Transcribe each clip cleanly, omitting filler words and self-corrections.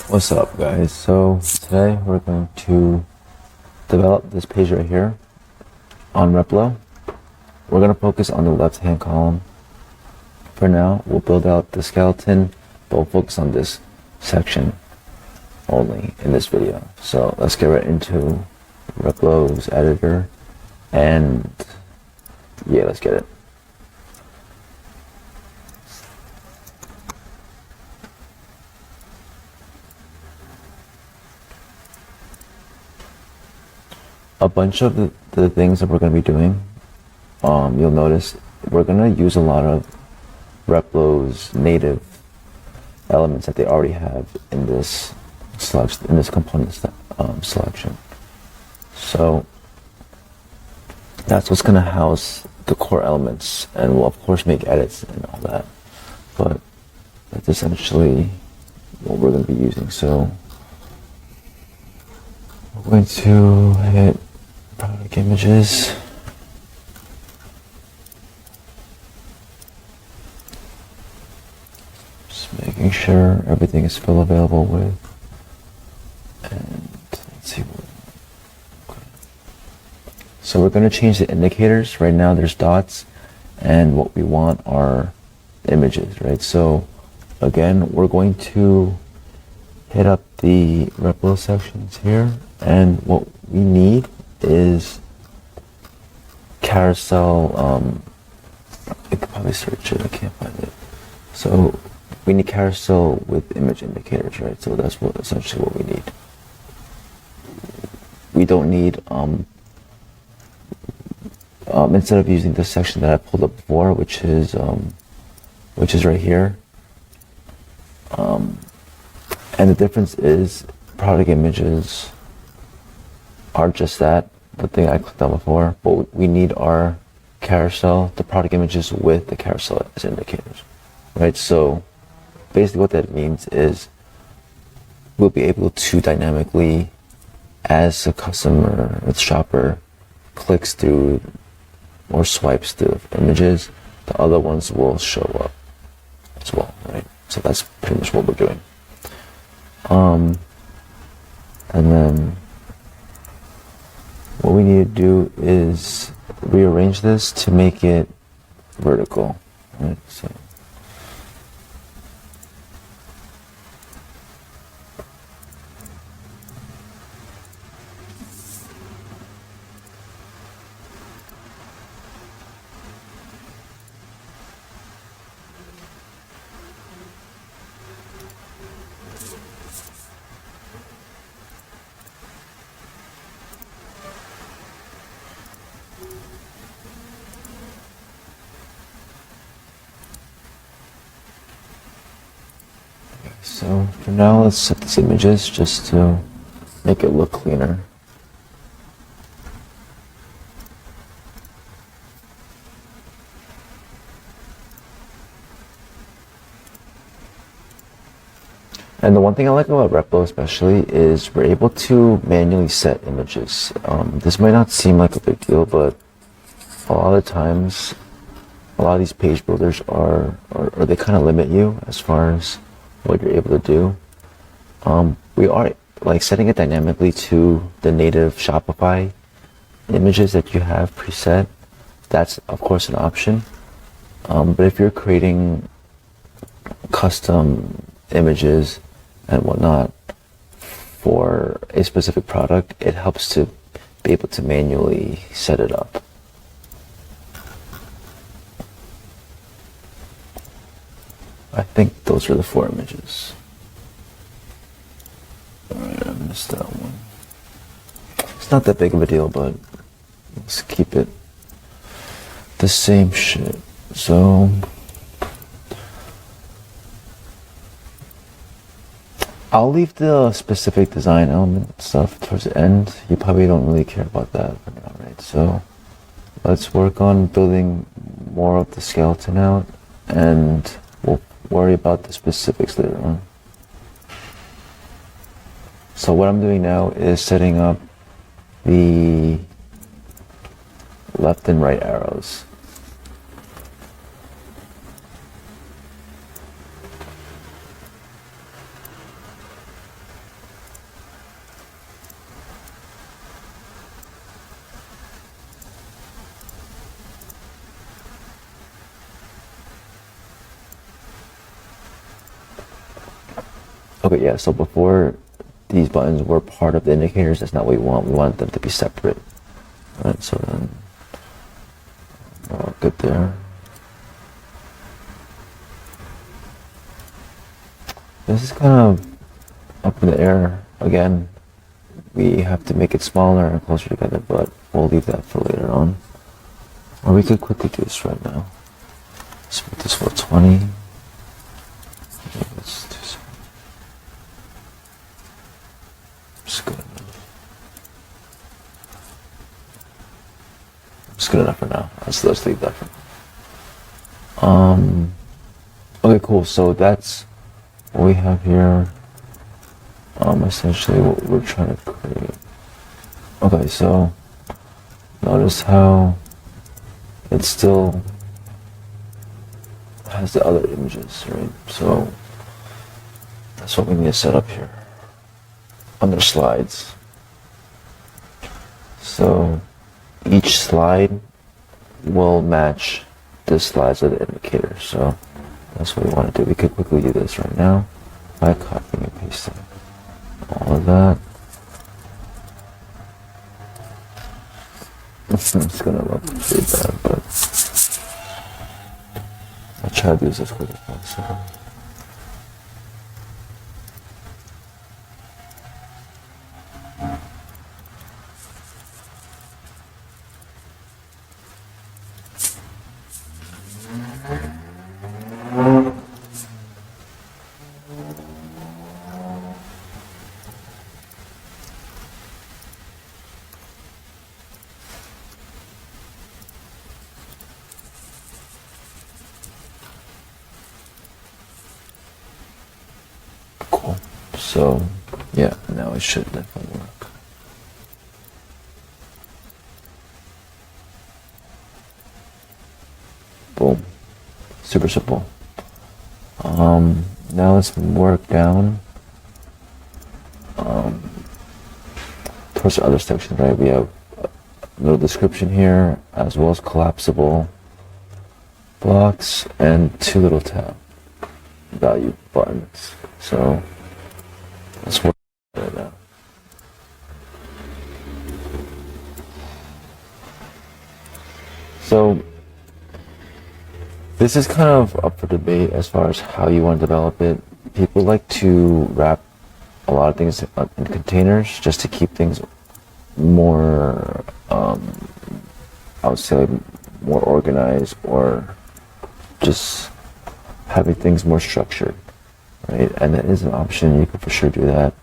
What's up, guys? So today we're going to develop this page right here on Replo. We're going to focus on the left hand column. For now, we'll build out the skeleton, but we'll focus on this section only in this video. So let's get right into Replo's editor, and yeah, let's get it. A bunch of the things that we're going to be doing, you'll notice we're going to use a lot of Replo's native elements that they already have in this component selection. So that's what's going to house the core elements, and we'll of course make edits and all that, but that's essentially what we're going to be using. So we're going to hit product images. Just making sure everything is still available with, and let's see what. Okay. So we're going to change the indicators. Right now there's dots, and what we want are images, right? So again, we're going to hit up the Replo sections here, and what we need is carousel. I could probably search it, I can't find it. So we need carousel with image indicators, right? So that's essentially what we need. We don't need instead of using the section that I pulled up before, which is right here. And the difference is product images are just that, the thing I clicked on before, but we need our carousel, the product images with the carousel as indicators, right? So basically what that means is we'll be able to dynamically, as a customer or the shopper clicks through or swipes through images, the other ones will show up as well, right? So that's pretty much what we're doing. And then what we need to do is rearrange this to make it vertical, right? So So for now, let's set these images just to make it look cleaner. And the one thing I like about Replo especially is we're able to manually set images. This might not seem like a big deal, but a lot of times, a lot of these page builders or they kind of limit you as far as what you're able to do. We are like setting it dynamically to the native Shopify images that you have preset. That's of course an option. But if you're creating custom images and whatnot for a specific product, it helps to be able to manually set it up. I think those are the 4 images. Alright, I missed that one. It's not that big of a deal, but let's keep it the same shit. So I'll leave the specific design element stuff towards the end. You probably don't really care about that for now, right? So let's work on building more of the skeleton out, and we'll worry about the specifics later on. So what I'm doing now is setting up the left and right arrows. Okay, yeah, so before these buttons were part of the indicators, that's not what we want. We want them to be separate. Alright, so then we're all good there. This is kind of up in the air. Again, we have to make it smaller and closer together, but we'll leave that for later on. Or we could quickly do this right now. Let's make this 420. Let's do some. Just good enough. It's good enough for now. Let's leave that for now. Okay, cool. So that's what we have here. Essentially what we're trying to create. Okay, so notice how it still has the other images, right? So that's what we need to set up here under slides. So each slide will match the slides of the indicator. So that's what we want to do. We could quickly do this right now by copying and pasting all of that. It's gonna look pretty bad, but I'll try to do this as quick as possible. Cool. So, yeah, now it should definitely work. Boom. Super simple. Now let's work down towards the other sections, right? We have a little description here, as well as collapsible blocks and two little tab value buttons. So let's work right now. So this is kind of up for debate as far as how you want to develop it. People like to wrap a lot of things in containers just to keep things more, I would say, more organized, or just having things more structured, right? And that is an option. You can for sure do that.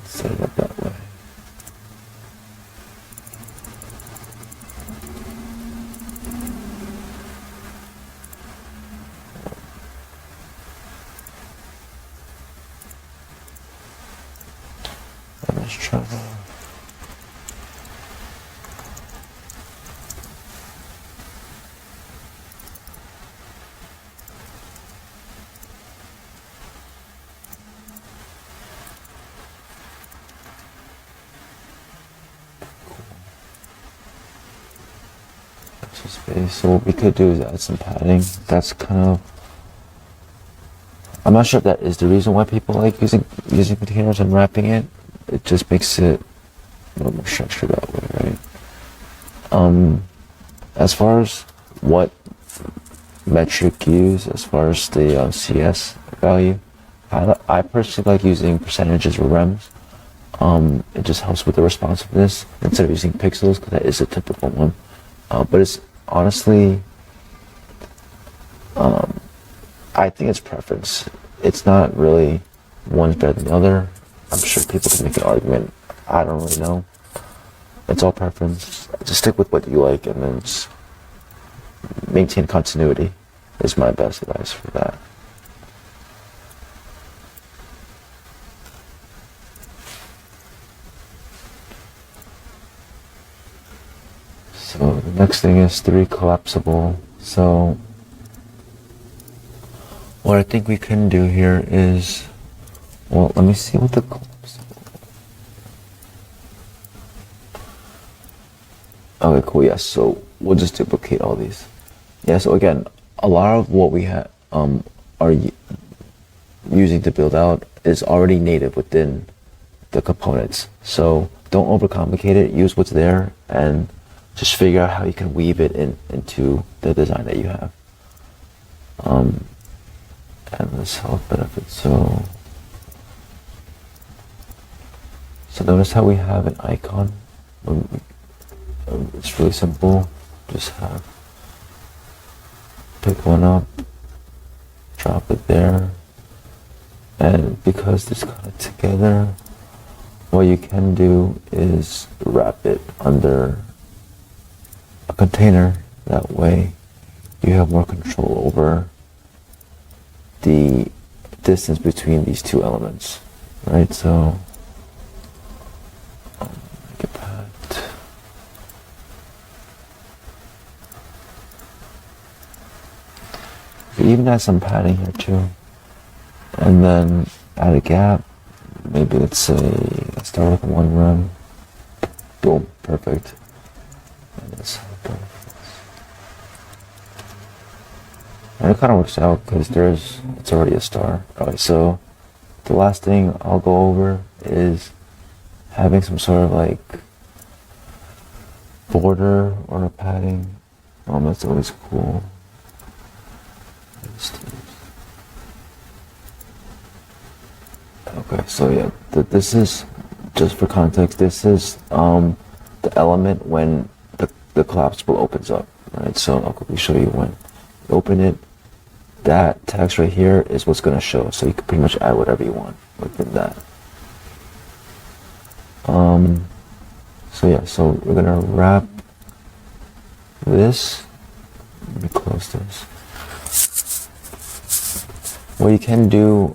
Set it up that way. Let's try that. Space. So what we could do is add some padding. That's kind of, I'm not sure if that is the reason why people like using containers and wrapping it. It just makes it a little more structured that way, right? As far as what metric use, as far as the CS value, I personally like using percentages or rems. It just helps with the responsiveness instead of using pixels, because that is a typical one. But it's honestly, I think it's preference. It's not really one's better than the other. I'm sure people can make an argument. I don't really know. It's all preference. Just stick with what you like, and then just maintain continuity is my best advice for that. So the next thing is 3 collapsible. So what I think we can do here is, well, let me see what the collapsible. Okay, cool. Yes. So we'll just duplicate all these. Yeah. So again, a lot of what we have, are using to build out is already native within the components. So don't overcomplicate it. Use what's there and just figure out how you can weave it into the design that you have. Endless health benefits. So notice how we have an icon. It's really simple. Just pick one up, drop it there, and because it's kind of together, what you can do is wrap it under a container. That way you have more control over the distance between these two elements, right? So make it that. You even add some padding here too, and then add a gap. Maybe let's start with one run. Boom, perfect. And it kind of works out because it's already a star. Alright, so the last thing I'll go over is having some sort of like border or a padding. That's always cool. Okay, so yeah, this is, just for context, this is the element when the collapsible opens up, right? So I'll quickly show you when you open it. That text right here is what's going to show, so you can pretty much add whatever you want within that. So yeah, so we're going to wrap this. Let me close this. What you can do,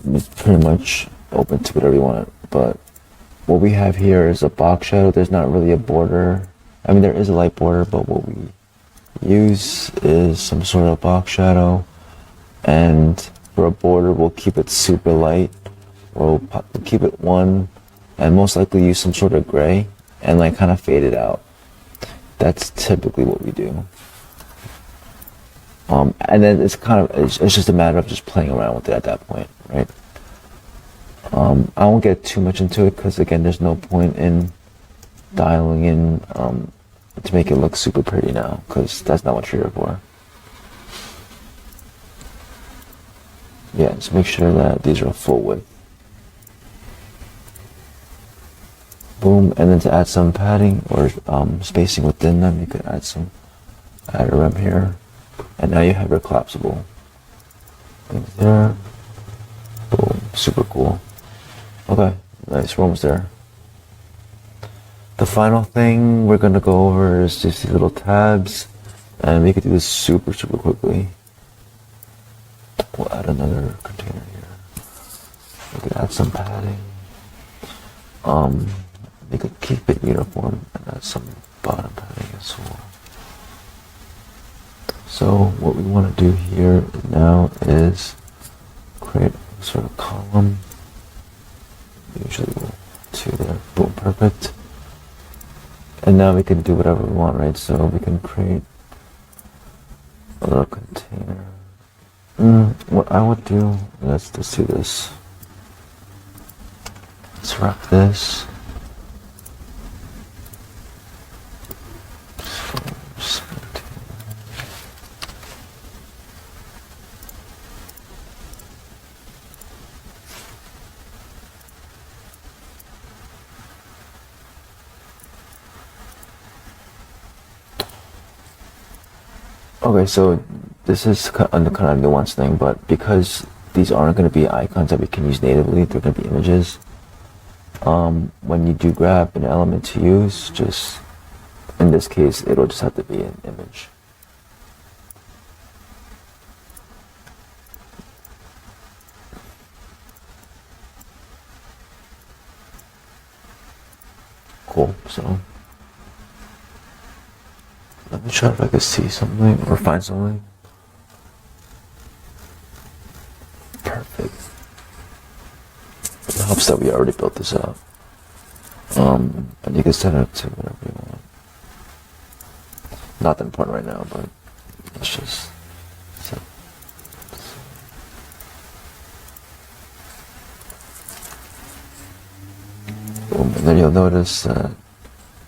it's pretty much open to whatever you want, but what we have here is a box shadow. There's not really a border. There is a light border, but what we use is some sort of box shadow, and for a border we'll keep it super light, or we'll keep it 1, and most likely use some sort of gray and like kind of fade it out. That's typically what we do. And then it's just a matter of just playing around with it at that point, right? I won't get too much into it because again, there's no point in dialing in to make it look super pretty now, because that's not what you're here for. Yeah, just make sure that these are full width. Boom, and then to add some padding or spacing within them, you could add a rem here, and now you have your collapsible things there. Boom, super cool. Okay, nice, we're almost there. The final thing we're going to go over is just these little tabs, and we could do this super quickly. We'll add another container here. We could add some padding. We could keep it uniform and add some bottom padding as well. So what we want to do here now is create a sort of column. Usually we'll 2 there. Boom, perfect. And now we can do whatever we want, right? So we can create a little container. What I would do, let's do this. Let's wrap this. Okay, so this is kind of a nuanced thing, but because these aren't going to be icons that we can use natively, they're going to be images. When you do grab an element to use, just in this case, it'll just have to be an image. Cool, so let me try if I can see something or find something. Perfect. It helps that we already built this out. And you can set it to whatever you want. Not that important right now, but let's just set And then you'll notice that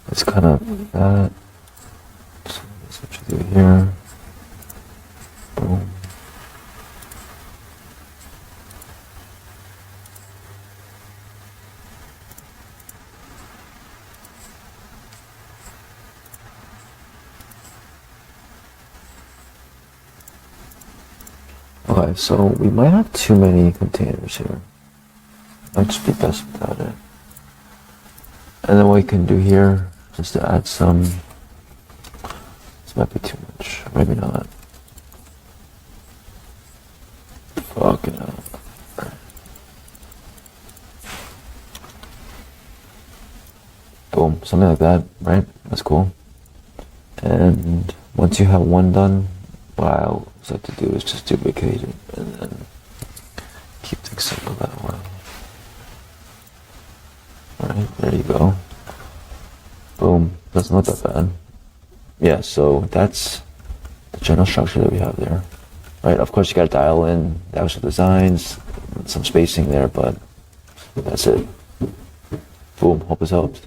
it's kind of that. So that's what you do here. Boom. Okay, so we might have too many containers here. Might just be best without it. And then what we can do here, just to add some, this might be too much, maybe not. Fuck it up. Boom, something like that, right? That's cool. And once you have one done, what I always like to do is just duplicate it and then keep things simple that way. Alright, there you go. Boom, doesn't look that bad. Yeah, so that's the general structure that we have there. Right, of course you gotta dial in the actual designs, some spacing there, but that's it. Boom, hope this helps.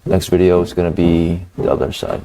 Next video is gonna be the other side.